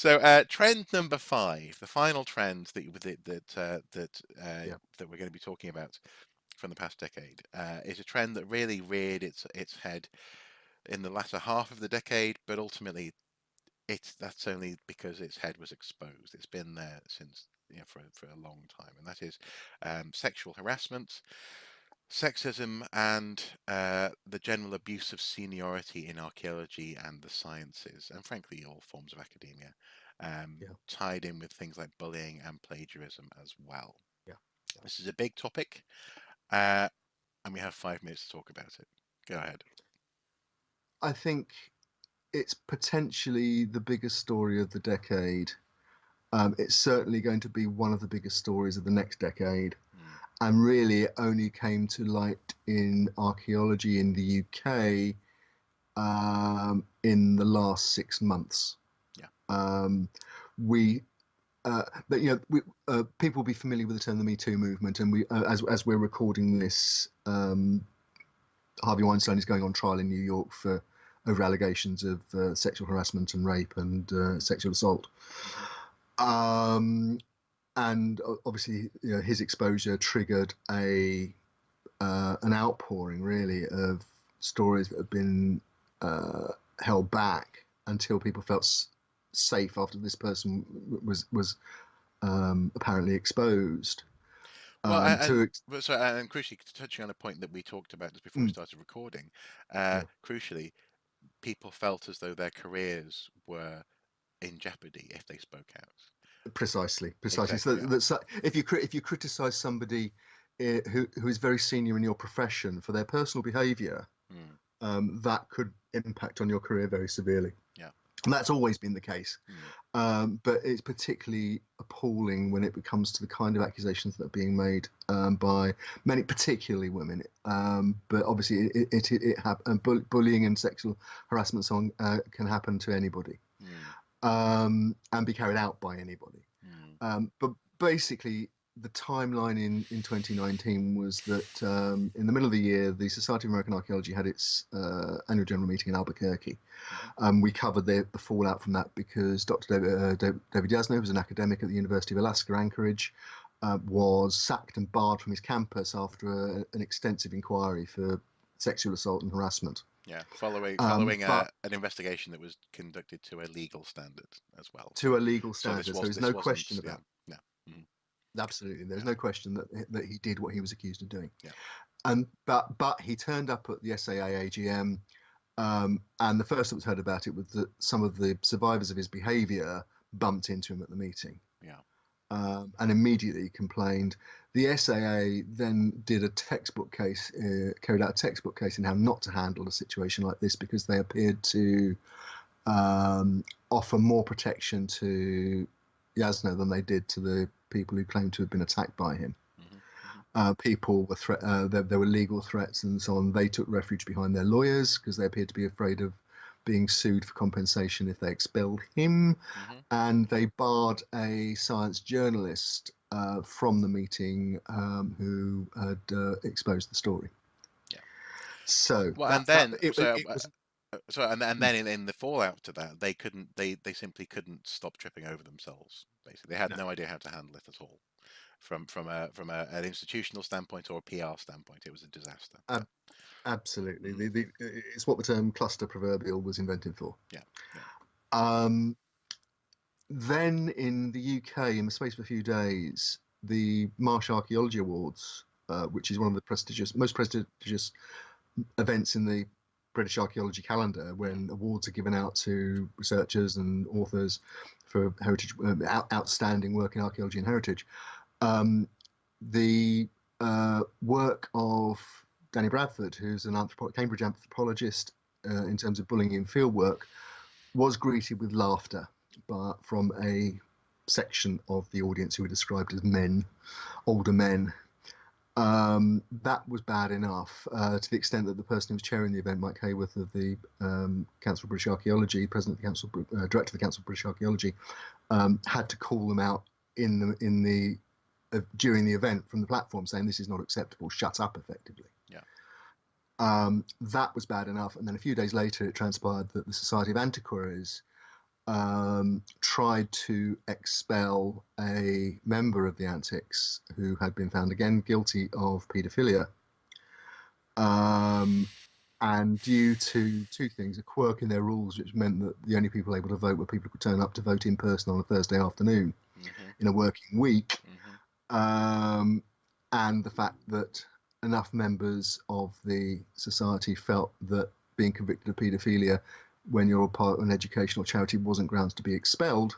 So, trend number five, the final trend Yeah. that we're going to be talking about from the past decade, is a trend that really reared its head in the latter half of the decade, but ultimately that's only because its head was exposed. It's been there since, for a long time, and that is sexual harassment, sexism, and the general abuse of seniority in archaeology and the sciences, and frankly, all forms of academia, Yeah. tied in with things like bullying and plagiarism as well. Yeah. Yeah. This is a big topic, uh, and we have 5 minutes to talk about it. Go ahead. I think it's potentially the biggest story of the decade. It's certainly going to be one of the biggest stories of the next decade. Mm, And really, it only came to light in archaeology in the UK in the last 6 months. yeah. Um, we but people will be familiar with the term the Me Too movement, and as we're recording this, Harvey Weinstein is going on trial in New York for over allegations of sexual harassment and rape and sexual assault. Hmm. Um, and obviously, his exposure triggered a an outpouring, really, of stories that have been held back until people felt safe after this person was apparently exposed. Well, To and crucially, touching on a point that we talked about just before we mm, started recording, yeah, crucially, people felt as though their careers were in jeopardy if they spoke out. precisely. So Exactly. Yeah. if you criticize somebody who is very senior in your profession for their personal behaviour, Mm, that could impact on your career very severely. yeah. And that's always been the case. Mm, But it's particularly appalling when it comes to the kind of accusations that are being made by many, particularly women. But obviously, bullying and sexual harassment can happen to anybody mm, and be carried out by anybody. mm, But basically, the timeline in 2019 was that in the middle of the year, the Society of American Archaeology had its annual general meeting in Albuquerque. mhm, We covered the fallout from that because Dr. David Yasno, who was an academic at the University of Alaska Anchorage, was sacked and barred from his campus after an extensive inquiry for sexual assault and harassment. yeah. Following But an investigation that was conducted to a legal standard as well. to a legal So this standard, so was there's this no wasn't. question Yeah. about No. Mhm, absolutely. There's yeah. no question that he did what he was accused of doing. Yeah. And but he turned up at the SAA AGM, and the first that was heard about it was that some of the survivors of his behaviour bumped into him at the meeting. Yeah. And immediately complained. The SAA then did carried out a textbook case in how not to handle a situation like this because they appeared to offer more protection to Yasno than they did to the people who claimed to have been attacked by him. Hmm. Hmm. People were there were legal threats and so on. They took refuge behind their lawyers because they appeared to be afraid of being sued for compensation if they expelled him, Hmm. and they barred a science journalist from the meeting who had exposed the story. Yeah. So Well, and that then it was and then in the fallout to that, they simply couldn't stop tripping over themselves. Basically, they had no, no idea how to handle it at all. An institutional standpoint or a PR standpoint, it was a disaster. Yeah. ab- absolutely. Mm, It's what the term cluster proverbial was invented for. yeah. Yeah. Um, then in the UK, in the space of a few days, the Marsh Archaeology Awards, which is one of the most prestigious events in the British archaeology calendar, Mm, when awards are given out to researchers and authors for heritage, outstanding work in archaeology and heritage. Um, the work of Danny Bradford, who's an Cambridge anthropologist in terms of bullying in fieldwork, was greeted with laughter, but from a section of the audience who were described as men, older men. That was bad enough to the extent that the person who was chairing the event, Mike Hayworth of the Council of British Archaeology, president of the Council, director of the Council of British Archaeology, had to call them out in the during the event from the platform, saying this is not acceptable. Shut up, effectively. yeah. That was bad enough. And then a few days later, it transpired that the Society of Antiquaries tried to expel a member of the Antics who had been found again guilty of paedophilia. And due to two things, a quirk in their rules, which meant that the only people able to vote were people who could turn up to vote in person on a Thursday afternoon Hmm. in a working week, Hmm. and the fact that enough members of the society felt that being convicted of paedophilia when you're a part of an educational charity wasn't grounds to be expelled.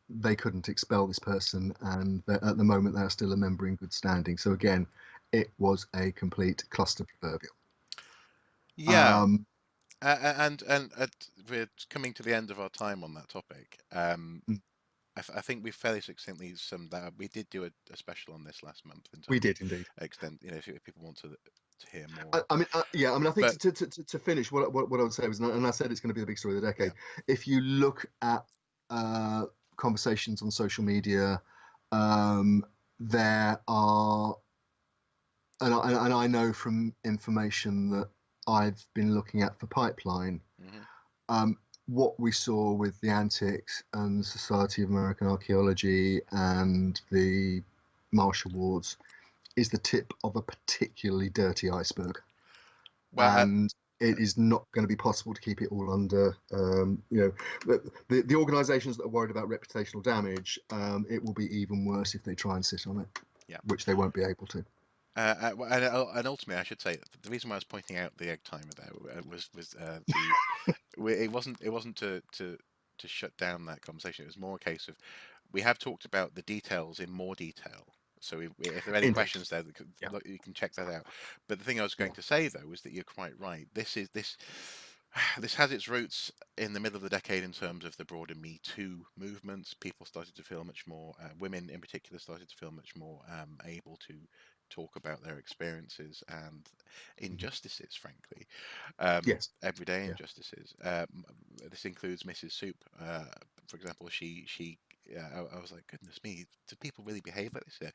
They couldn't expel this person, and at the moment they are still a member in good standing. So again, it was a complete cluster proverbial. Yeah. Um, And we're coming to the end of our time on that topic. mm, I think we fairly succinctly summed that up. We did do a special on this last month in we terms of did indeed. extent, if people want to hear more. I think But to finish, what I would say was, and I said it's going to be the big story of the yeah, decade. If you look at uh, conversations on social media, um, there are, and I know from information that I've been looking at for Pipeline, hmm um, what we saw with the Antics and the Society of American Archaeology and the Marsh Awards is the tip of a particularly dirty iceberg, well, and it is not going to be possible to keep it all under. The organisations that are worried about reputational damage, it will be even worse if they try and sit on it, yeah. which they won't be able to. And ultimately, I should say the reason why I was pointing out the egg timer there was the it wasn't to shut down that conversation. It was more a case of we have talked about the details in more detail. So if there are any Indeed. questions there, Yeah. look, you can check that out. But the thing I was Yeah. going to say though was that you're quite right. This has its roots in the middle of the decade in terms of the broader Me Too movements. People started to feel much more, women in particular started to feel much more able to talk about their experiences and Mhm. injustices, frankly, Yes. everyday Yeah. injustices. This includes Mrs. Soup, for example. She I was like, goodness me, do people really behave like this?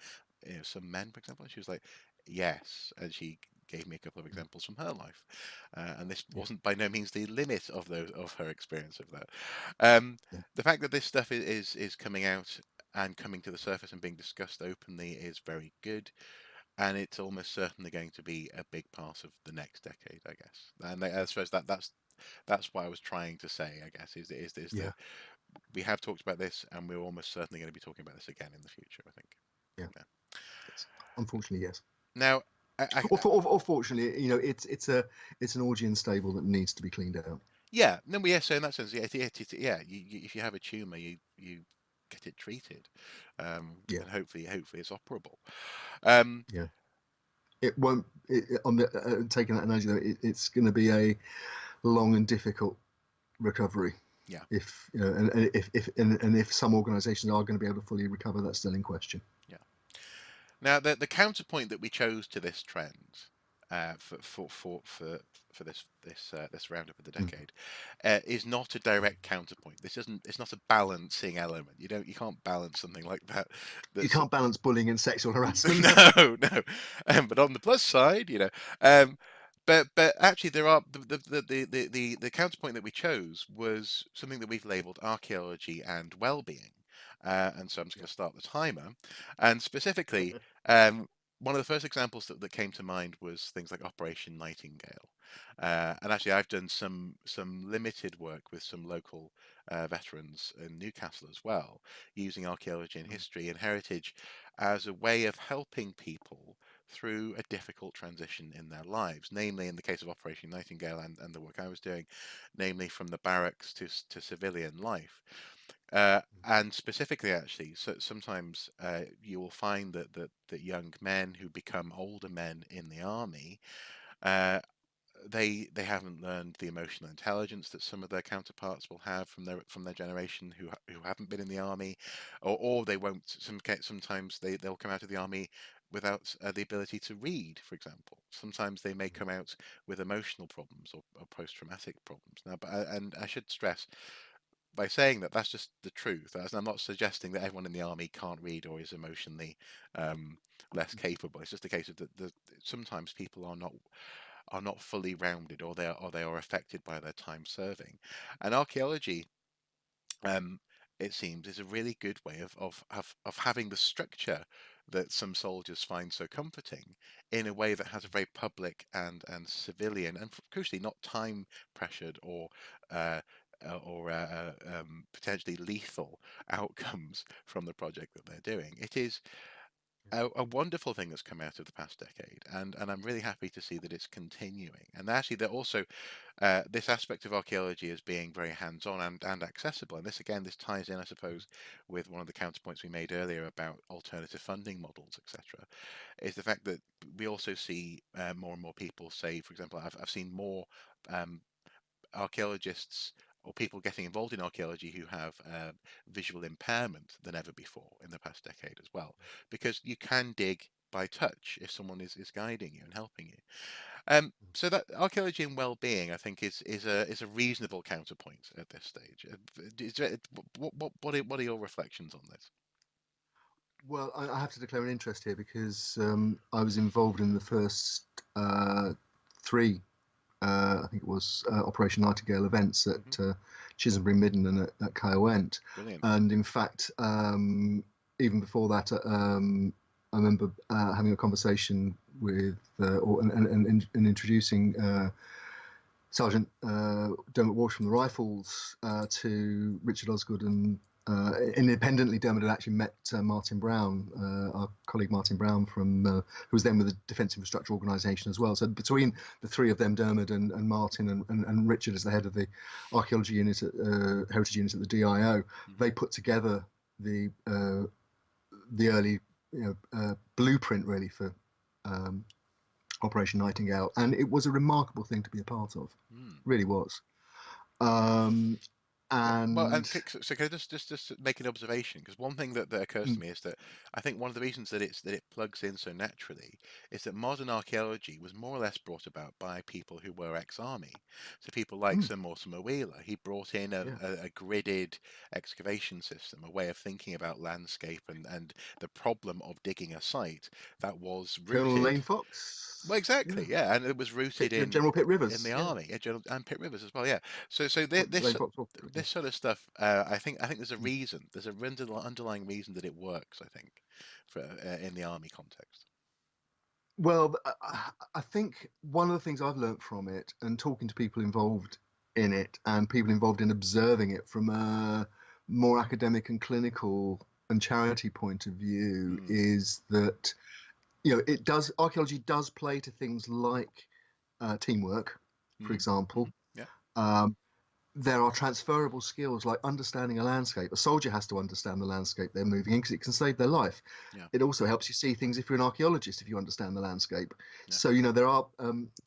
Some men, for example. And she was like, yes, and she gave me a couple of Mm. examples from her life, and this Yeah. wasn't by no means the limit of her experience of that. Um, Yeah. the fact that this stuff is coming out and coming to the surface and being discussed openly is very good, and it's almost certainly going to be a big part of the next decade, I guess. And I suppose that's what I was trying to say, I guess, is Yeah. that we have talked about this, and we're almost certainly going to be talking about this again in the future, I think. Yeah. Yeah. Yes. Unfortunately, yes. Now, Or fortunately, it's an Augean stable that needs to be cleaned out. yeah, no, but yeah. So in that sense, yeah, yeah. If you have a tumor, you get it treated, Yeah. and hopefully it's operable. Um, Yeah. It won't. On the taking that analogy, though, it's going to be a long and difficult recovery. yeah, If and if some organisations are going to be able to fully recover, that's still in question. yeah. Now, the counterpoint that we chose to this trend for this roundup of the Mm. decade is not a direct counterpoint. This isn't. It's not a balancing element. You can't balance something like that. You That's can't balance bullying and sexual harassment. no, no. But on the plus side, um, but actually there are the counterpoint that we chose was something that we've labelled archaeology and well-being. And so I'm just going to start the timer. And specifically, one of the first examples that came to mind was things like Operation Nightingale. And actually, I've done some limited work with some local veterans in Newcastle as well, using archaeology and history and heritage as a way of helping people through a difficult transition in their lives, namely in the case of Operation Nightingale and the work I was doing, namely from the barracks to civilian life. And specifically, actually, so sometimes you will find that young men who become older men in the army, uh, they haven't learned the emotional intelligence that some of their counterparts will have from their generation who haven't been in the army, or they won't. Sometimes they'll come out of the army without the ability to read, for example. Sometimes they may come out with emotional problems or post-traumatic problems. Now, and I should stress by saying that that's just the truth. I'm not suggesting that everyone in the army can't read or is emotionally um, less capable. It's just a case of that sometimes people are not are not fully rounded, or they are affected by their time serving. And archaeology, um, it seems, is a really good way of having the structure that some soldiers find so comforting in a way that has a very public and civilian, and crucially not time pressured uh, potentially lethal outcomes from the project that they're doing. It is a wonderful thing that's come out of the past decade, and I'm really happy to see that it's continuing. And actually, they're also this aspect of archaeology as being very hands-on and accessible. And this ties in, I suppose, with one of the counterpoints we made earlier about alternative funding models, etc. Is the fact that we also see more and more people say, for example, I've seen more um, archaeologists or people getting involved in archaeology who have visual impairment than ever before in the past decade as well, because you can dig by touch if someone is guiding you and helping you. So that archaeology and well-being, I think, is a reasonable counterpoint at this stage. What are your reflections on this? Well, I have to declare an interest here because I was involved in the first three, I think it was Operation Nightingale events at Hmm. Chisholmbury Midden and at Caerwent. Brilliant. And in fact, even before that, I remember having a conversation with and introducing Sergeant Dermot Walsh from the Rifles to Richard Osgood, and independently Dermot had actually met Martin Brown, our colleague Martin Brown who was then with the Defence Infrastructure Organisation as well. So between the three of them, Dermot and Martin and Richard as the head of the archaeology unit, heritage unit at the DIO, they put together the early blueprint really for Operation Nightingale, and it was a remarkable thing to be a part of. Mm. Really was. Um, Well, and so can I just make an observation? Because one thing that occurs to mm, me is that I think one of the reasons that it plugs in so naturally is that modern archaeology was more or less brought about by people who were ex-army. So people like mm, Sir Mortimer Wheeler, he brought in yeah, a gridded excavation system, a way of thinking about landscape and the problem of digging a site that was Colonel rooted. Lane Well, Fox, yeah, exactly, yeah, and it was rooted General Pitt in Rivers, the yeah, army, yeah, and Pitt Rivers as well, yeah. So Lane Fox, yeah. this sort of stuff, I think there's a reason, there's a underlying reason that it works. I think for in the army context. Well, I think one of the things I've learnt from it, and talking to people involved in it, and people involved in observing it from a more academic and clinical and charity point of view, Mm, is that archaeology does play to things like teamwork, for hmm. Hmm. example. Yeah, Um, there are transferable skills like understanding a landscape. A soldier has to understand the landscape they're moving in because it can save their life. yeah, It also helps you see things if you're an archaeologist, if you understand the landscape. yeah. So, there are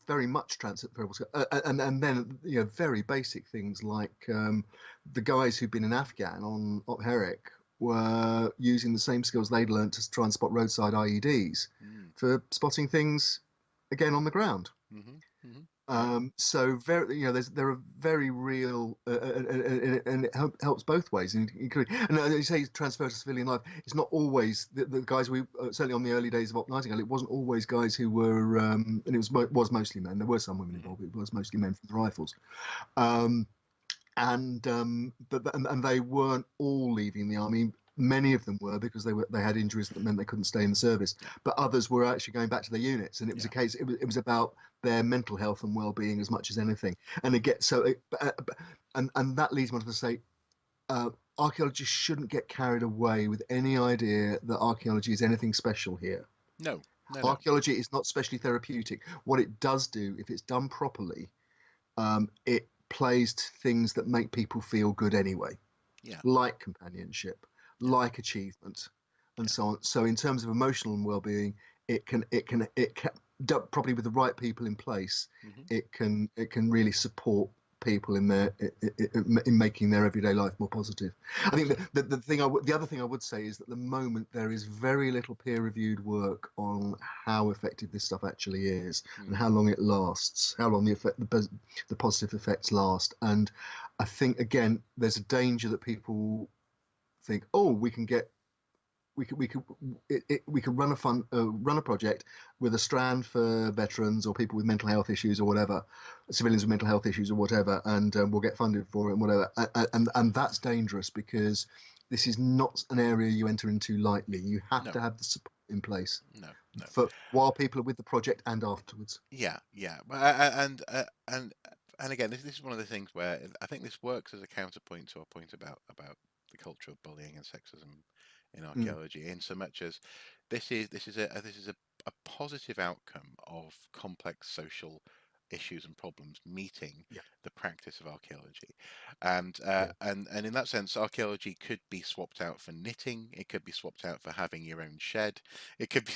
very much transferable skills. And then, very basic things like the guys who've been in Afghan on Op Herrick were using the same skills they'd learned to try and spot roadside IEDs Mm, for spotting things again on the ground. hmm. Hmm. Yeah, So very, there are very real, and it helps both ways. And you say transfer to civilian life. It's not always the guys we certainly on the early days of Op Nightingale. It wasn't always guys who were, and it was mostly men. There were some women hmm. involved, but it was mostly men from the rifles. Um, and they weren't all leaving the army. Many of them were because they had injuries that meant they couldn't stay in the service. Yeah, But others were actually going back to their units, and it was a yeah, case. It was about their mental health and well-being as much as anything. And again, and that leads me on to say, archaeologists shouldn't get carried away with any idea that archaeology is anything special here. no, no, no, Archaeology is not specially therapeutic. What it does do, if it's done properly, it plays to things that make people feel good anyway, yeah, like companionship, yeah, like achievement, and yeah. so on. So in terms of emotional well-being, it can probably with the right people in place, Hmm. it can really support people in in making their everyday life more positive. I think Absolutely. the other thing I would say is that at the moment there is very little peer-reviewed work on how effective this stuff actually is and Mm, how long it lasts, how long the positive effects last. And I think again there's a danger that people think, oh, we can get we could run run a project with a strand for veterans or people with mental health issues or whatever, civilians with mental health issues or whatever, and we'll get funded for it and whatever. And that's dangerous because this is not an area you enter into lightly. You have No, to have the support in place no, no. for while people are with the project and afterwards. Yeah, yeah. And again, this is one of the things where I think this works as a counterpoint to our point about the culture of bullying and sexism in Mm, archaeology, in so much as this is a positive outcome of complex social issues and problems meeting yeah, the practice of archaeology. And yeah, in that sense, archaeology could be swapped out for knitting, it could be swapped out for having your own shed, it could be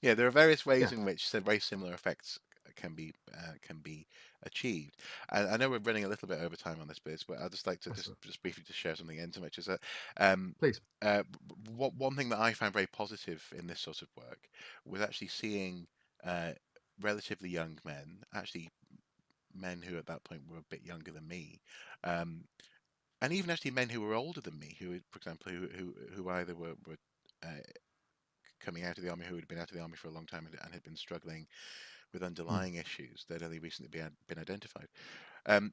yeah, there are various ways yeah. in which very similar effects can be achieved. And I know we're running a little bit over time on this bit, but I'd just like to That's just briefly to share something in so much as that um, please. one thing that I found very positive in this sort of work was actually seeing uh, relatively young men, actually men who at that point were a bit younger than me, um, and even actually men who were older than me, who, for example, who either were coming out of the army, who had been out of the army for a long time and had been struggling with Mm, underlying issues that had only recently been identified.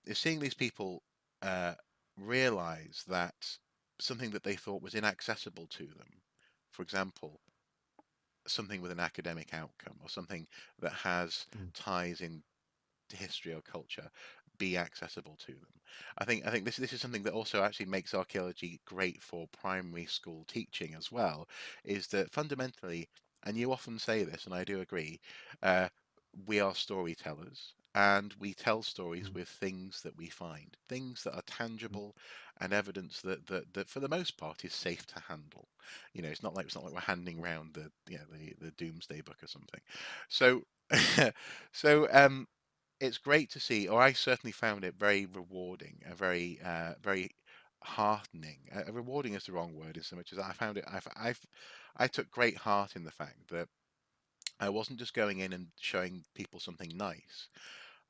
Is seeing these people uh, realize that something that they thought was inaccessible to them, for example, something with an academic outcome or something that has mm, ties in to history or culture, be accessible to them. I think this is something that also actually makes archaeology great for primary school teaching as well, is that fundamentally, and you often say this, and I do agree, uh, we are storytellers. And we tell stories mm, with things that we find, things that are mm. tangible, and evidence that for the most part is safe to handle. It's not like we're handing around the Doomsday Book or something. So so it's great to see, or I certainly found it very rewarding, a very heartening. Rewarding is the wrong word, in so much as I found it. I took great heart in the fact that I wasn't just going in and showing people something nice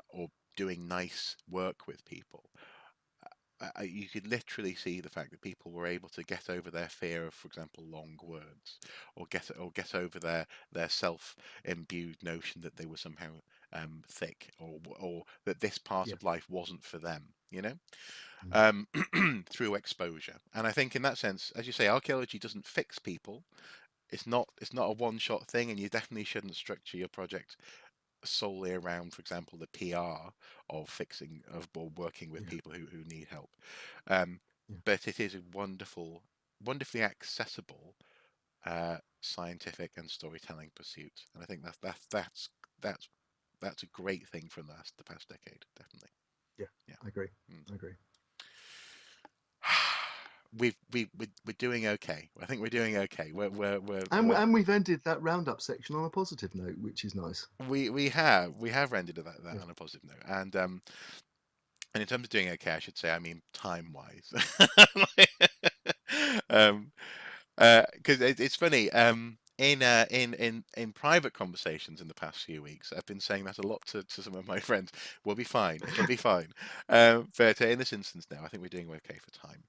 or doing nice work with people. You could literally see the fact that people were able to get over their fear of, for example, long words, or get over their self-imbued notion that they were somehow thick, or that this part Yeah. of life wasn't for them. Mm, Um, through exposure. And I think in that sense, as you say, archaeology doesn't fix people. It's not a one-shot thing, and you definitely shouldn't structure your project solely around, for example, the PR of fixing of or working with yeah. people who need help. Um, Yeah. but it is a wonderfully accessible scientific and storytelling pursuit, and I think that's that's a great thing from the past decade, definitely. Yeah. Yeah. I agree. Mm. I agree. We're doing okay. I think we're doing okay. And we've ended that roundup section on a positive note, which is nice. We have rendered that Yeah. on a positive note, and in terms of doing okay, I should say, I mean time wise. um, because it's funny. In private conversations in the past few weeks, I've been saying that a lot to some of my friends. We'll be fine. It'll be fine. But in this instance now, I think we're doing okay for time.